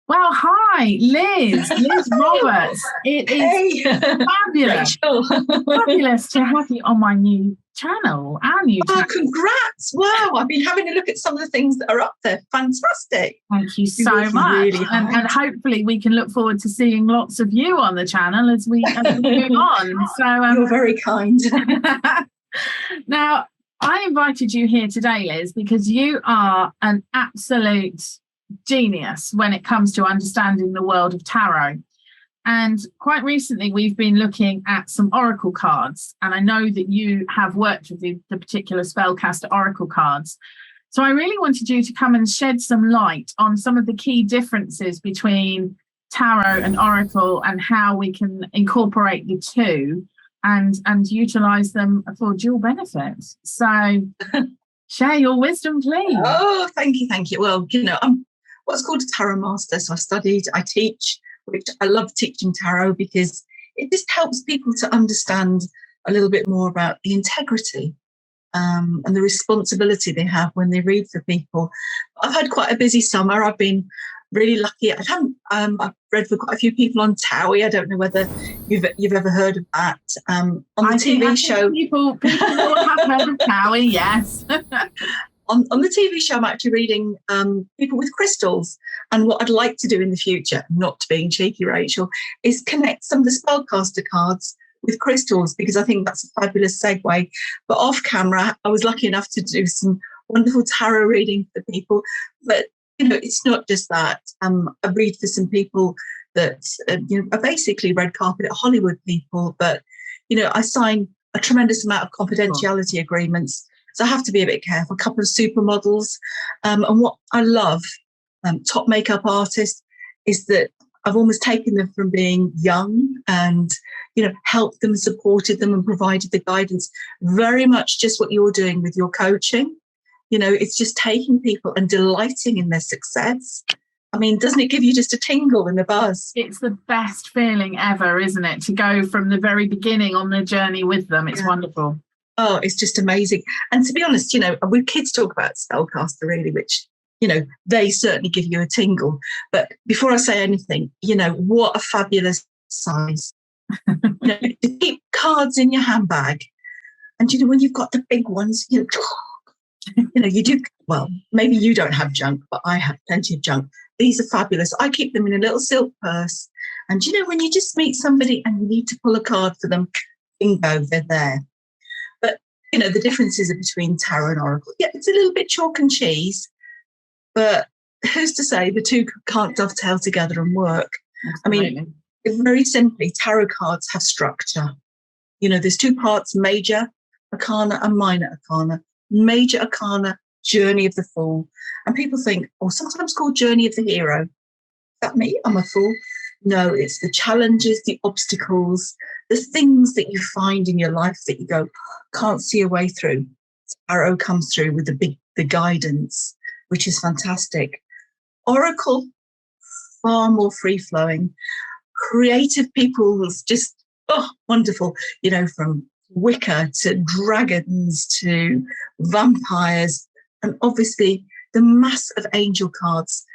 Well, hi, Liz Roberts. It is Hey, fabulous, Rachel. fabulous to have you on my new channel, our new Oh, channel. congrats. Wow. I've been having a look at some of the things that are up there. Fantastic. Thank you You're so working much. really And hard. hopefully we can look forward to seeing lots of you on the channel as we move on. You're very kind. Now, I invited you here today, Liz, because you are an absolute genius when it comes to understanding the world of tarot. And quite recently, we've been looking at some oracle cards. And I know that you have worked with the particular spellcaster oracle cards. So I really wanted you to come and shed some light on some of the key differences between tarot and oracle and how we can incorporate the two and utilize them for dual benefit. So share your wisdom, please. Oh, thank you. Thank you. Well, I'm what's called a tarot master. So I teach, which I love teaching tarot because it just helps people to understand a little bit more about the integrity and the responsibility they have when they read for people. I've had quite a busy summer. I've been really lucky. I've read for quite a few people on TOWIE. I don't know whether you've ever heard of that. On the TV show, people have heard of TOWIE, yes. on the TV show, I'm actually reading people with crystals. And what I'd like to do in the future, not being cheeky, Rachel, is connect some of the spellcaster cards with crystals, because I think that's a fabulous segue. But off camera, I was lucky enough to do some wonderful tarot reading for people. But, it's not just that. I read for some people that are basically red carpet Hollywood people. But, I sign a tremendous amount of confidentiality agreements. So I have to be a bit careful. A couple of supermodels. And what I love, top makeup artists, is that I've almost taken them from being young and, helped them, supported them and provided the guidance. Very much just what you're doing with your coaching. It's just taking people and delighting in their success. I mean, doesn't it give you just a tingle and a buzz? It's the best feeling ever, isn't it? To go from the very beginning on the journey with them. It's wonderful. Oh, it's just amazing. And to be honest, we kids talk about spellcaster really, which, they certainly give you a tingle. But before I say anything, what a fabulous size. To keep cards in your handbag. And, when you've got the big ones, you do, well, maybe you don't have junk, but I have plenty of junk. These are fabulous. I keep them in a little silk purse. And, when you just meet somebody and you need to pull a card for them, bingo, they're there. But, the differences are between tarot and oracle. Yeah, it's a little bit chalk and cheese, but who's to say the two can't dovetail together and work? Absolutely. I mean, very simply, tarot cards have structure. There's two parts, major arcana and minor arcana. Major arcana, journey of the fool. And people think, sometimes called journey of the hero. Is that me? I'm a fool. No, it's the challenges, the obstacles, the things that you find in your life that you go, can't see a way through. Tarot comes through with the guidance, which is fantastic. Oracle, far more free-flowing. Creative people, just, wonderful, from Wicca to dragons to vampires, and obviously the mass of angel cards.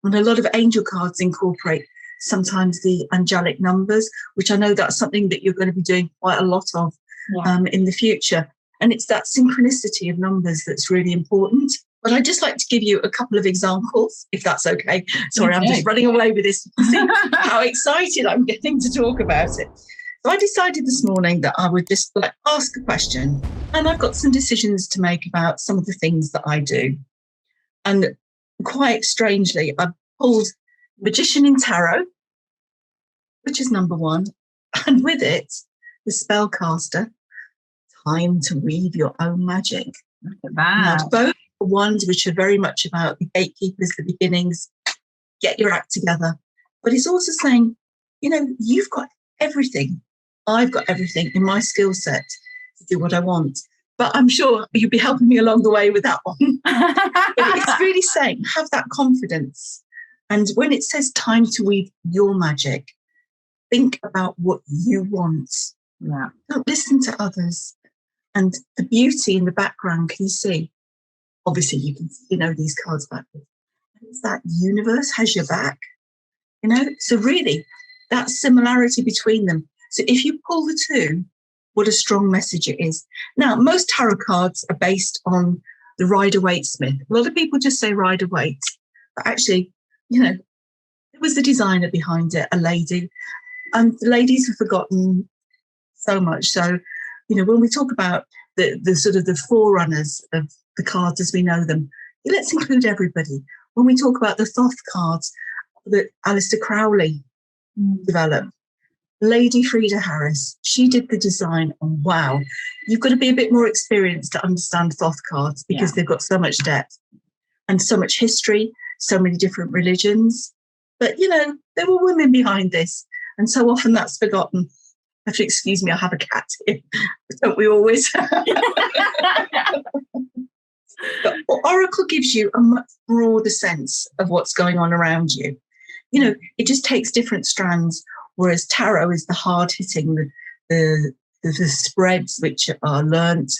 And a lot of angel cards incorporate sometimes the angelic numbers, which I know that's something that you're going to be doing quite a lot of in the future. And it's that synchronicity of numbers that's really important. But I'd just like to give you a couple of examples, if that's okay. Sorry, I'm just running away with this. See how excited I'm getting to talk about it. So I decided this morning that I would just ask a question, and I've got some decisions to make about some of the things that I do. And quite strangely, I pulled Magician in Tarot, which is number one, and with it, the Spellcaster, Time to Weave Your Own Magic. Look at that. Now, both are ones which are very much about the gatekeepers, the beginnings, get your act together. But it's also saying, you've got everything. I've got everything in my skill set to do what I want. But I'm sure you'll be helping me along the way with that one. But it's really saying, have that confidence. And when it says time to weave your magic, think about what you want. Yeah. Don't listen to others. And the beauty in the background, can you see? Obviously, you can see, these cards backwards. It's that universe has your back. So really, that similarity between them. So if you pull the two, what a strong message it is. Now, most tarot cards are based on the Rider-Waite-Smith. A lot of people just say Rider-Waite, but actually, it was the designer behind it, a lady. And the ladies have forgotten so much. So, when we talk about the sort of the forerunners of the cards as we know them, let's include everybody. When we talk about the Thoth cards that Aleister Crowley developed, Lady Frida Harris, she did the design, and wow, you've got to be a bit more experienced to understand Thoth cards because they've got so much depth and so much history, so many different religions. But, there were women behind this, and so often that's forgotten. Have to excuse me, I have a cat here. Don't we always? But Oracle gives you a much broader sense of what's going on around you. It just takes different strands, whereas tarot is the hard-hitting, the spreads which are learnt,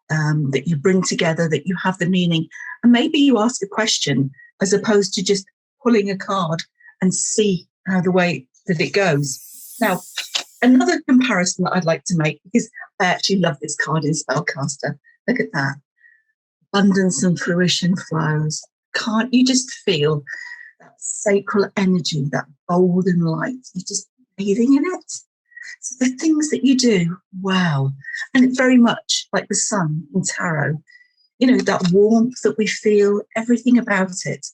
that you bring together, that you have the meaning. And maybe you ask a question as opposed to just pulling a card and see how the way that it goes. Now, another comparison that I'd like to make, because I actually love this card in Spellcaster. Look at that. Abundance and fruition flows. Can't you just feel that sacral energy, that golden light? You're just bathing in it. So the things that you do, wow. And it's very much like the sun in tarot. That warmth that we feel, everything about it.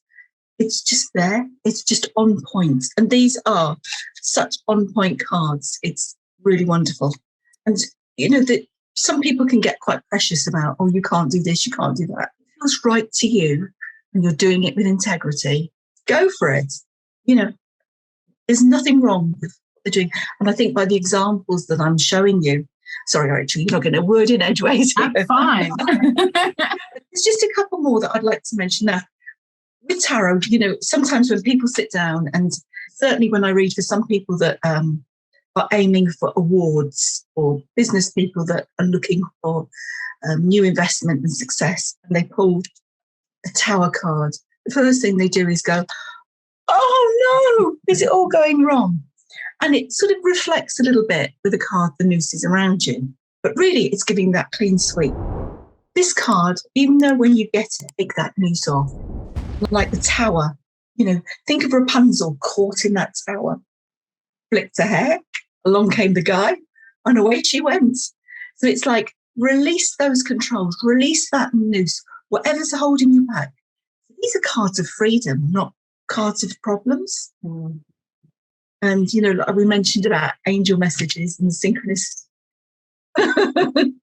It's just there. It's just on point. And these are such on point cards. It's really wonderful. And, that some people can get quite precious about, oh, you can't do this, you can't do that. It feels right to you and you're doing it with integrity. Go for it. There's nothing wrong with what they're doing. And I think by the examples that I'm showing you, sorry, Rachel, you're not going to word in edgeways here. That's fine. There's just a couple more that I'd like to mention now. With tarot, sometimes when people sit down, and certainly when I read for some people that are aiming for awards, or business people that are looking for new investment and success, and they pull a Tower card, the first thing they do is go, oh no, is it all going wrong? And it sort of reflects a little bit with the card, the noose is around you. But really, it's giving that clean sweep. This card, even though when you get it, take that noose off, like the Tower, think of Rapunzel caught in that tower, flicked her hair, along came the guy, and away she went. So it's like, release those controls, release that noose, whatever's holding you back. These are cards of freedom, not cards of problems. And, like we mentioned about angel messages and synchronous. And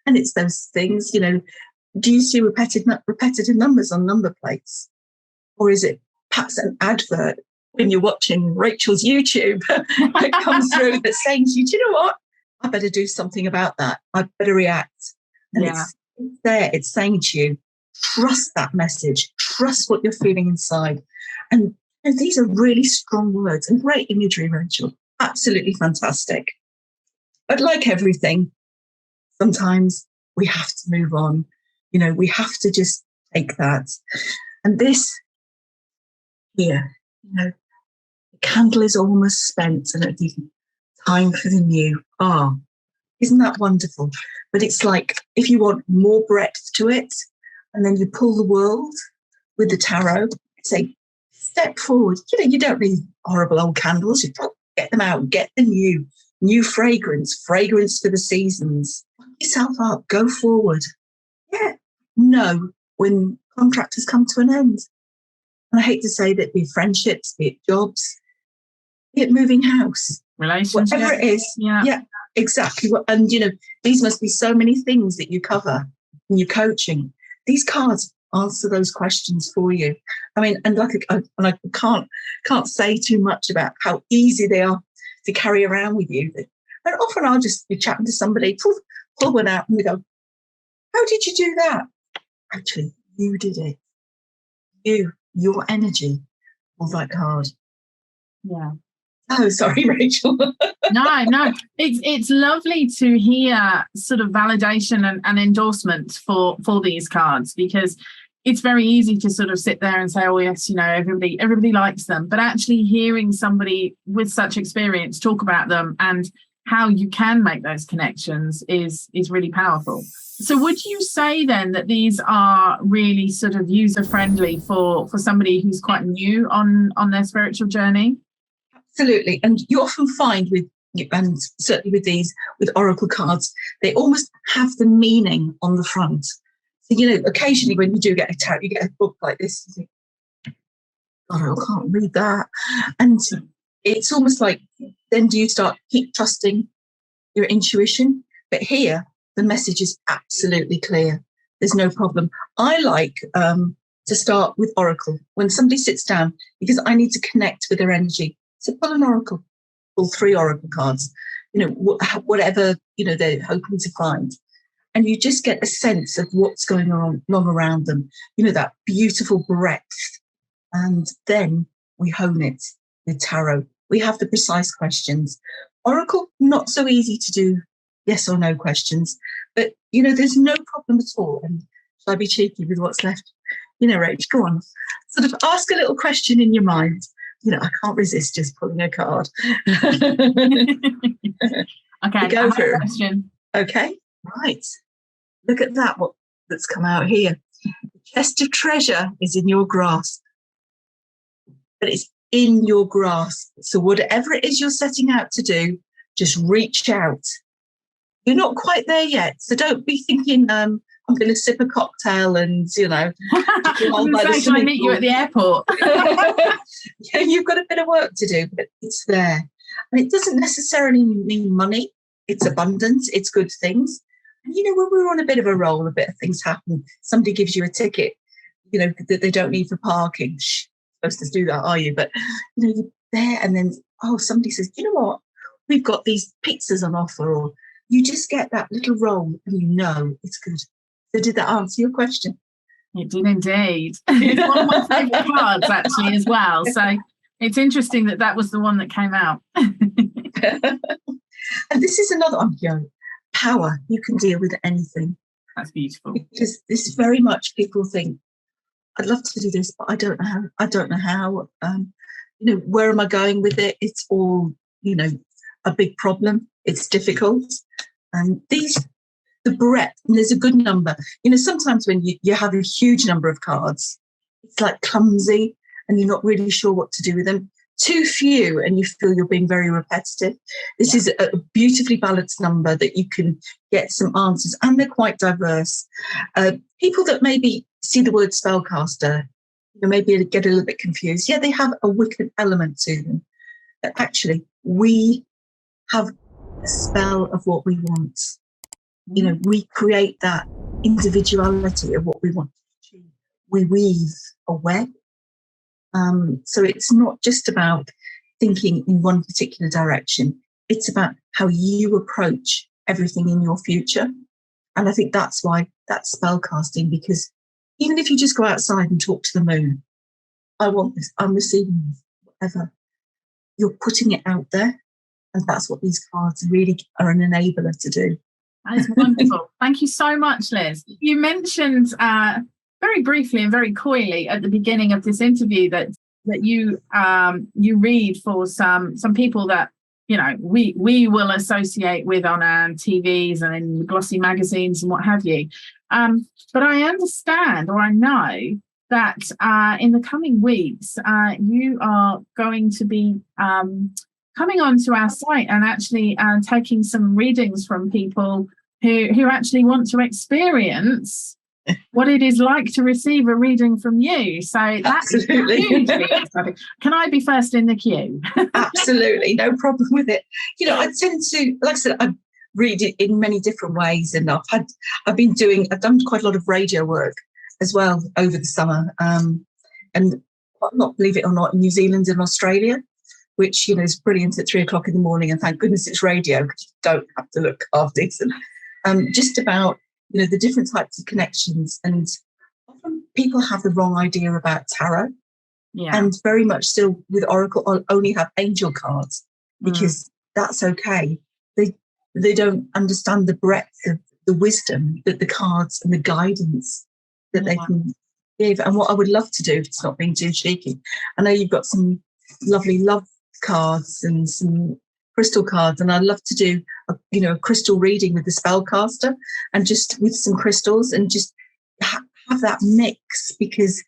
it's those things, do you see repetitive numbers on number plates? Or is it perhaps an advert when you're watching Rachel's YouTube that comes through that's saying to you, do you know what? I better do something about that. I better react. And it's there. It's saying to you, trust that message. Trust what you're feeling inside. And these are really strong words and great imagery, Rachel. Absolutely fantastic. But like everything, sometimes we have to move on. We have to just take that. And this here, the candle is almost spent and at the time for the new. Isn't that wonderful? But it's like, if you want more breadth to it, and then you pull the world with the tarot, say, step forward. You don't need horrible old candles. You get them out, get the new fragrance for the seasons. Lock yourself up, go forward. Know when contracts come to an end. And I hate to say that, be it friendships, be it jobs, be it moving house, relationships, whatever it is. Yeah, exactly. And these must be so many things that you cover in your coaching. These cards answer those questions for you. I mean, and I can't say too much about how easy they are to carry around with you. And often I'll just be chatting to somebody, pull one out, and we go, "How did you do that?" Actually, you did it. Your energy, pulled that card. Yeah. Oh, sorry, Rachel. No. It's lovely to hear sort of validation and endorsement for these cards, because it's very easy to sort of sit there and say, oh yes, everybody likes them, but actually hearing somebody with such experience talk about them and how you can make those connections is really powerful. So would you say then that these are really sort of user friendly for somebody who's quite new on their spiritual journey? Absolutely. And you often find and certainly with oracle cards, they almost have the meaning on the front. So, occasionally when you do get a tarot, you get a book like this, you think, God, I can't read that. And it's almost like, then do you keep trusting your intuition? But here, the message is absolutely clear. There's no problem. I like to start with oracle when somebody sits down, because I need to connect with their energy. So pull an oracle, pull 3 oracle cards, whatever, they're hoping to find. And you just get a sense of what's going on around them, that beautiful breadth. And then we hone it with tarot. We have the precise questions. Oracle, not so easy to do yes or no questions, but, there's no problem at all. And shall I be cheeky with what's left? Rach, go on. Sort of ask a little question in your mind. I can't resist just pulling a card. Okay, go for a question. Okay, right. Look at that's come out here. The chest of treasure is in your grasp, but it's in your grasp. So whatever it is you're setting out to do, just reach out. You're not quite there yet, so don't be thinking, I'm going to sip a cocktail and, Can I meet you at the airport? Yeah, you've got a bit of work to do, but it's there. And it doesn't necessarily mean money. It's abundance. It's good things. And, when we're on a bit of a roll, a bit of things happen. Somebody gives you a ticket, that they don't need for parking. Shh, supposed to do that, are you? But, you're there and then, somebody says, you know what? We've got these pizzas on offer, or you just get that little roll and it's good. So did that answer your question? It did indeed. It's one of my favourite cards, actually, as well. So it's interesting that was the one that came out. And this is another one, power. You can deal with anything. That's beautiful. Because this is very much people think, I'd love to do this, but I don't know how. I don't know how. Where am I going with it? It's all, a big problem. It's difficult. And the breadth, and there's a good number. Sometimes when you have a huge number of cards, it's like clumsy and you're not really sure what to do with them. Too few and you feel you're being very repetitive. This is a beautifully balanced number that you can get some answers, and they're quite diverse. People that maybe see the word spellcaster, maybe get a little bit confused. Yeah, they have a Wiccan element to them. But actually, we have a spell of what we want. We create that individuality of what we want to achieve. We weave a web. So it's not just about thinking in one particular direction. It's about how you approach everything in your future. And I think that's why that's spell casting, because even if you just go outside and talk to the moon, I want this, I'm receiving this, whatever, you're putting it out there. And that's what these cards really are an enabler to do. That is wonderful. Thank you so much, Liz. You mentioned very briefly and very coyly at the beginning of this interview that you read for some people that we will associate with on our TVs and in glossy magazines and what have you. But I understand, or I know, that in the coming weeks you are going to be coming onto our site and actually taking some readings from people who actually want to experience what it is like to receive a reading from you. So that's hugely exciting. Can I be first in the queue? Absolutely, no problem with it. I tend to, like I said, I read it in many different ways, and I've done quite a lot of radio work as well over the summer, and not believe it or not, in New Zealand and Australia, which is brilliant at 3 o'clock in the morning, and thank goodness it's radio because you don't have to look half decent. Just about the different types of connections, and often people have the wrong idea about tarot, and very much still with Oracle I'll only have angel cards because that's okay. They don't understand the breadth of the wisdom that the cards and the guidance that they can give. And what I would love to do, if it's not being too cheeky, I know you've got some lovely love cards and some crystal cards, and I'd love to do a crystal reading with the spellcaster, and just with some crystals, and just have that mix, because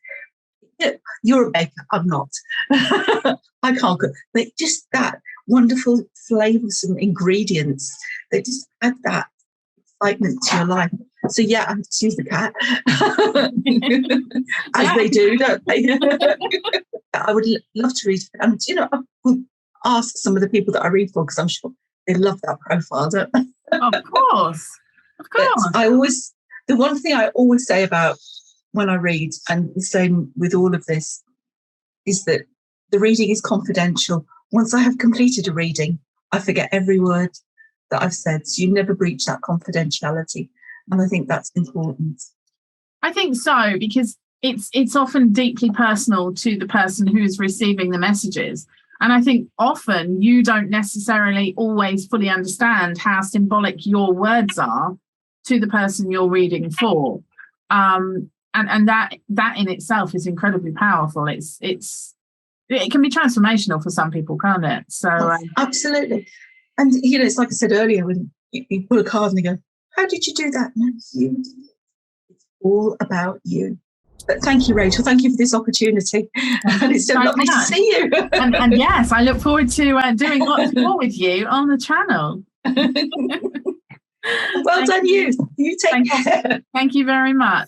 you're a baker, I'm not. I can't cook, but just that wonderful flavoursome ingredients that just add that excitement to your life. So yeah, excuse the cat, as they do, don't they? I would love to read, and I will ask some of the people that I read for, because I'm sure they love that profile, don't they? Of course. But the one thing I always say about when I read, and the same with all of this, is that the reading is confidential. Once I have completed a reading, I forget every word that I've said. So you never breach that confidentiality. And I think that's important. I think so, because it's often deeply personal to the person who is receiving the messages. And I think often you don't necessarily always fully understand how symbolic your words are to the person you're reading for. And that in itself is incredibly powerful. It can be transformational for some people, can't it? So absolutely. And it's like I said earlier, when you pull a card and you go, how did you do that? No, you did it. It's all about you. But thank you, Rachel. Thank you for this opportunity. And it's so lovely to see you. and yes, I look forward to doing lots more with you on the channel. Well done, you. You take care. Thank you very much.